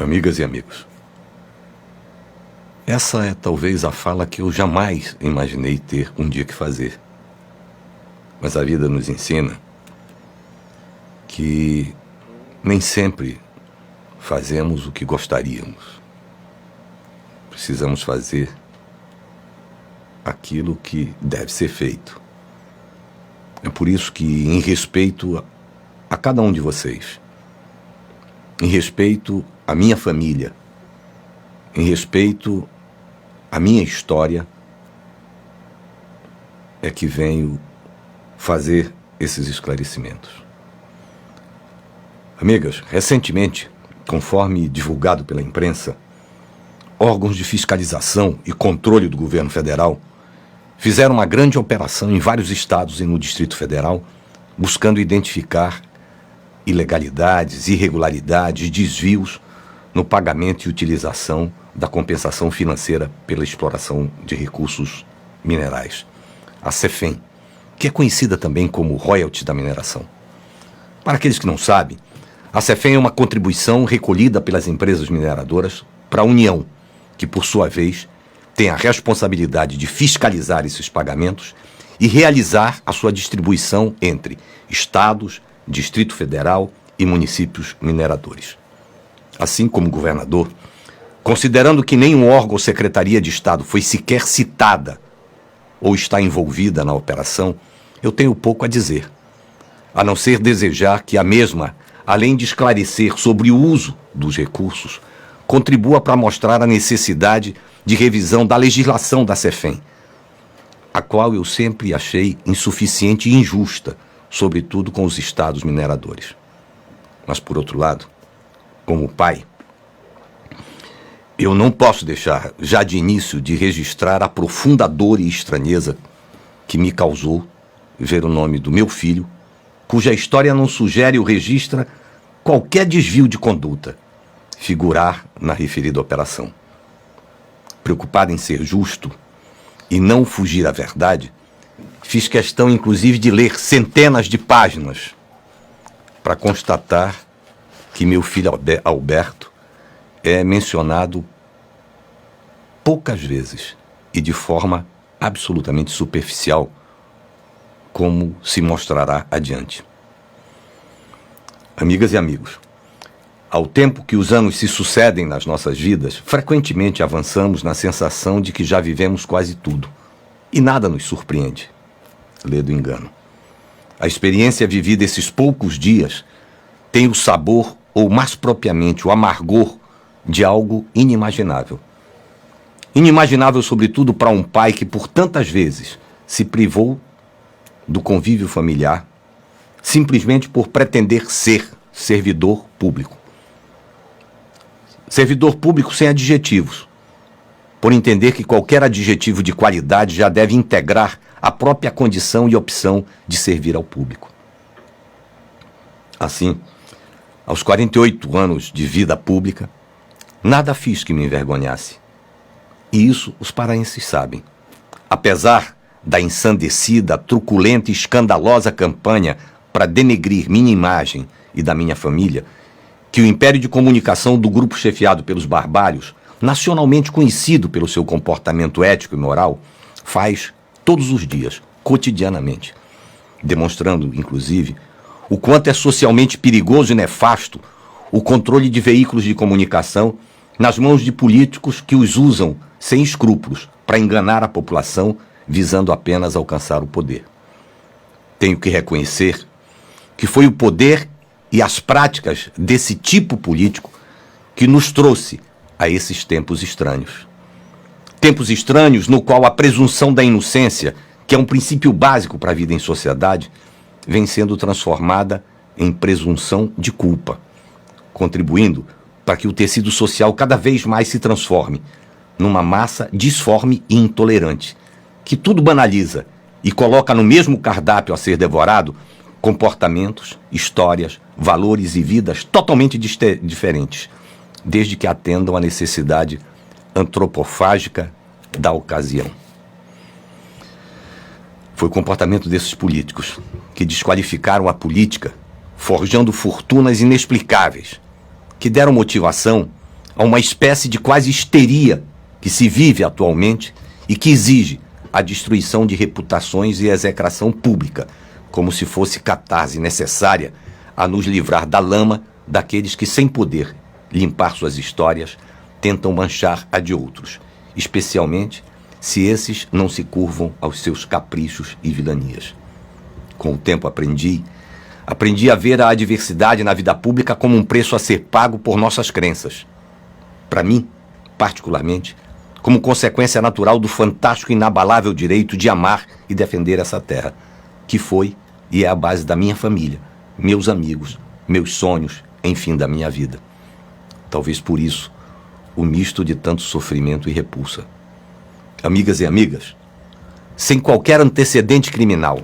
Amigas e amigos, essa é talvez a fala que eu jamais imaginei ter um dia que fazer. Mas a vida nos ensina que nem sempre fazemos o que gostaríamos. Precisamos fazer aquilo que deve ser feito. É por isso que, em respeito a cada um de vocês, em respeito à minha família, em respeito à minha história, é que venho fazer esses esclarecimentos. Amigas, recentemente, conforme divulgado pela imprensa, órgãos de fiscalização e controle do governo federal fizeram uma grande operação em vários estados e no Distrito Federal, buscando identificar ilegalidades, irregularidades, desvios no pagamento e utilização da compensação financeira pela exploração de recursos minerais, a CEFEM, que é conhecida também como royalty da mineração. Para aqueles que não sabem, a CEFEM é uma contribuição recolhida pelas empresas mineradoras para a União, que, por sua vez, tem a responsabilidade de fiscalizar esses pagamentos e realizar a sua distribuição entre estados, Distrito Federal e municípios mineradores. Assim como governador, considerando que nenhum órgão ou secretaria de Estado foi sequer citada ou está envolvida na operação, eu tenho pouco a dizer, a não ser desejar que a mesma, além de esclarecer sobre o uso dos recursos, contribua para mostrar a necessidade de revisão da legislação da CEFEM, a qual eu sempre achei insuficiente e injusta, sobretudo com os estados mineradores. Mas, por outro lado, como pai, eu não posso deixar, já de início, de registrar a profunda dor e estranheza que me causou ver o nome do meu filho, cuja história não sugere ou registra qualquer desvio de conduta, figurar na referida operação. Preocupado em ser justo e não fugir à verdade, fiz questão, inclusive, de ler centenas de páginas para constatar que meu filho Alberto é mencionado poucas vezes e de forma absolutamente superficial, como se mostrará adiante. Amigas e amigos, ao tempo que os anos se sucedem nas nossas vidas, frequentemente avançamos na sensação de que já vivemos quase tudo e nada nos surpreende. Lê do engano. A experiência vivida esses poucos dias tem o sabor, ou mais propriamente o amargor, de algo inimaginável. Inimaginável, sobretudo, para um pai que por tantas vezes se privou do convívio familiar, simplesmente por pretender ser servidor público. Servidor público sem adjetivos, por entender que qualquer adjetivo de qualidade já deve integrar a própria condição e opção de servir ao público. Assim, aos 48 anos de vida pública, nada fiz que me envergonhasse. E isso os paraenses sabem. Apesar da ensandecida, truculenta e escandalosa campanha para denegrir minha imagem e da minha família, que o império de comunicação do grupo chefiado pelos Barbários, nacionalmente conhecido pelo seu comportamento ético e moral, faz todos os dias, cotidianamente, demonstrando, inclusive, o quanto é socialmente perigoso e nefasto o controle de veículos de comunicação nas mãos de políticos que os usam sem escrúpulos para enganar a população, visando apenas alcançar o poder. Tenho que reconhecer que foi o poder e as práticas desse tipo político que nos trouxe a esses tempos estranhos. Tempos estranhos no qual a presunção da inocência, que é um princípio básico para a vida em sociedade, vem sendo transformada em presunção de culpa, contribuindo para que o tecido social cada vez mais se transforme numa massa disforme e intolerante, que tudo banaliza e coloca no mesmo cardápio a ser devorado comportamentos, histórias, valores e vidas totalmente diferentes, desde que atendam à necessidade antropofágica da ocasião. Foi o comportamento desses políticos que desqualificaram a política, forjando fortunas inexplicáveis, que deram motivação a uma espécie de quase histeria que se vive atualmente e que exige a destruição de reputações e execração pública, como se fosse catarse necessária a nos livrar da lama daqueles que, sem poder limpar suas histórias, tentam manchar a de outros, especialmente se esses não se curvam aos seus caprichos e vilanias. Com o tempo aprendi a ver a adversidade na vida pública como um preço a ser pago por nossas crenças. Para mim, particularmente, como consequência natural do fantástico e inabalável direito de amar e defender essa terra, que foi e é a base da minha família, meus amigos, meus sonhos, enfim, da minha vida. Talvez por isso, o misto de tanto sofrimento e repulsa. Amigas e amigas, sem qualquer antecedente criminal,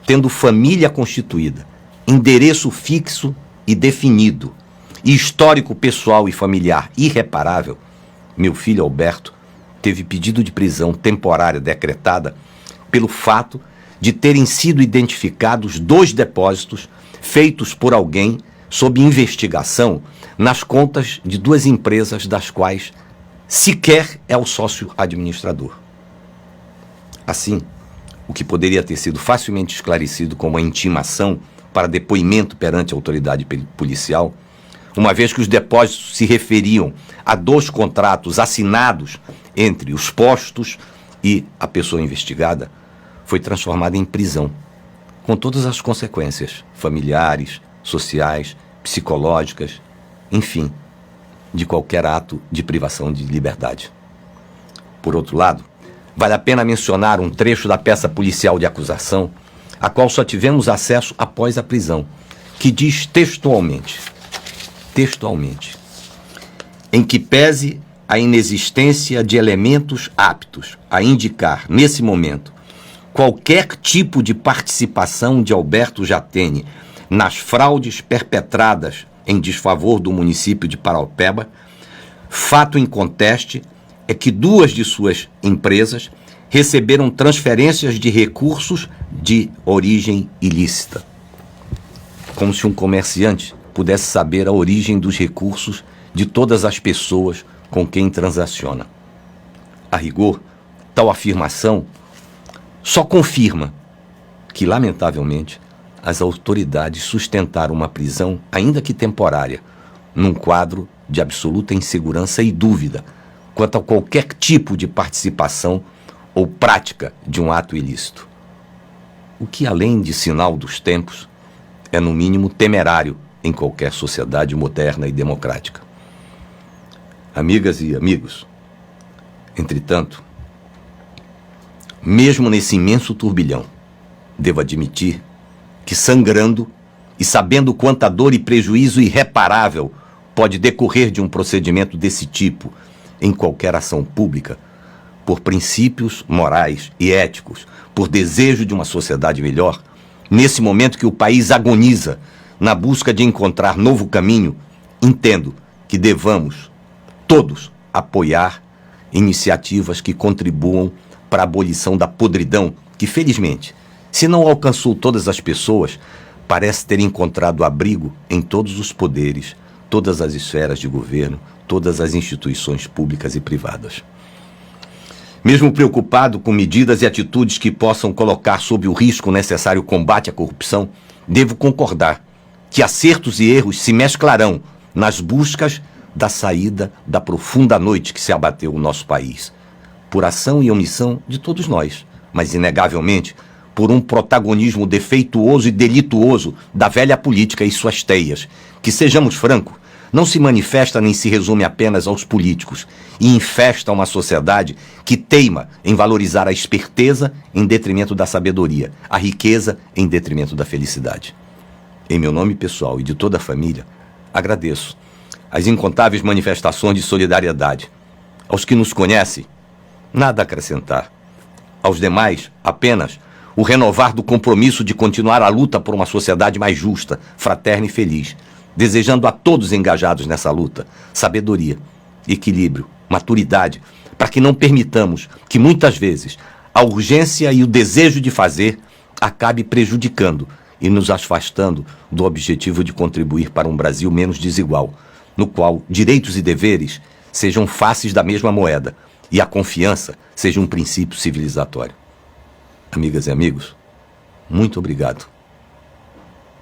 tendo família constituída, endereço fixo e definido, e histórico pessoal e familiar irreparável, meu filho Alberto teve pedido de prisão temporária decretada pelo fato de terem sido identificados 2 depósitos feitos por alguém sob investigação nas contas de 2 empresas das quais sequer é o sócio administrador. Assim, o que poderia ter sido facilmente esclarecido como uma intimação para depoimento perante a autoridade policial, uma vez que os depósitos se referiam a 2 contratos assinados entre os postos e a pessoa investigada, foi transformada em prisão, com todas as consequências familiares, sociais, psicológicas, enfim, de qualquer ato de privação de liberdade. Por outro lado, vale a pena mencionar um trecho da peça policial de acusação, a qual só tivemos acesso após a prisão, que diz textualmente, em que pese a inexistência de elementos aptos a indicar, nesse momento, qualquer tipo de participação de Alberto Jatene nas fraudes perpetradas em desfavor do município de Paraupeba, fato inconteste é que 2 de suas empresas receberam transferências de recursos de origem ilícita. Como se um comerciante pudesse saber a origem dos recursos de todas as pessoas com quem transaciona. A rigor, tal afirmação só confirma que, lamentavelmente, as autoridades sustentaram uma prisão, ainda que temporária, num quadro de absoluta insegurança e dúvida quanto a qualquer tipo de participação ou prática de um ato ilícito. O que, além de sinal dos tempos, é no mínimo temerário em qualquer sociedade moderna e democrática. Amigas e amigos, entretanto, mesmo nesse imenso turbilhão, devo admitir que, sangrando e sabendo quanta dor e prejuízo irreparável pode decorrer de um procedimento desse tipo em qualquer ação pública, por princípios morais e éticos, por desejo de uma sociedade melhor, nesse momento que o país agoniza na busca de encontrar novo caminho, entendo que devamos, todos, apoiar iniciativas que contribuam para a abolição da podridão que, felizmente, se não alcançou todas as pessoas, parece ter encontrado abrigo em todos os poderes, todas as esferas de governo, todas as instituições públicas e privadas. Mesmo preocupado com medidas e atitudes que possam colocar sob o risco o necessário combate à corrupção, devo concordar que acertos e erros se mesclarão nas buscas da saída da profunda noite que se abateu no nosso país, por ação e omissão de todos nós, mas inegavelmente por um protagonismo defeituoso e delituoso da velha política e suas teias, que, sejamos francos, não se manifesta nem se resume apenas aos políticos e infesta uma sociedade que teima em valorizar a esperteza em detrimento da sabedoria, a riqueza em detrimento da felicidade. Em meu nome pessoal e de toda a família, agradeço as incontáveis manifestações de solidariedade. Aos que nos conhecem, nada a acrescentar. Aos demais, apenas o renovar do compromisso de continuar a luta por uma sociedade mais justa, fraterna e feliz, desejando a todos engajados nessa luta sabedoria, equilíbrio, maturidade, para que não permitamos que muitas vezes a urgência e o desejo de fazer acabe prejudicando e nos afastando do objetivo de contribuir para um Brasil menos desigual, no qual direitos e deveres sejam faces da mesma moeda e a confiança seja um princípio civilizatório. Amigas e amigos, muito obrigado.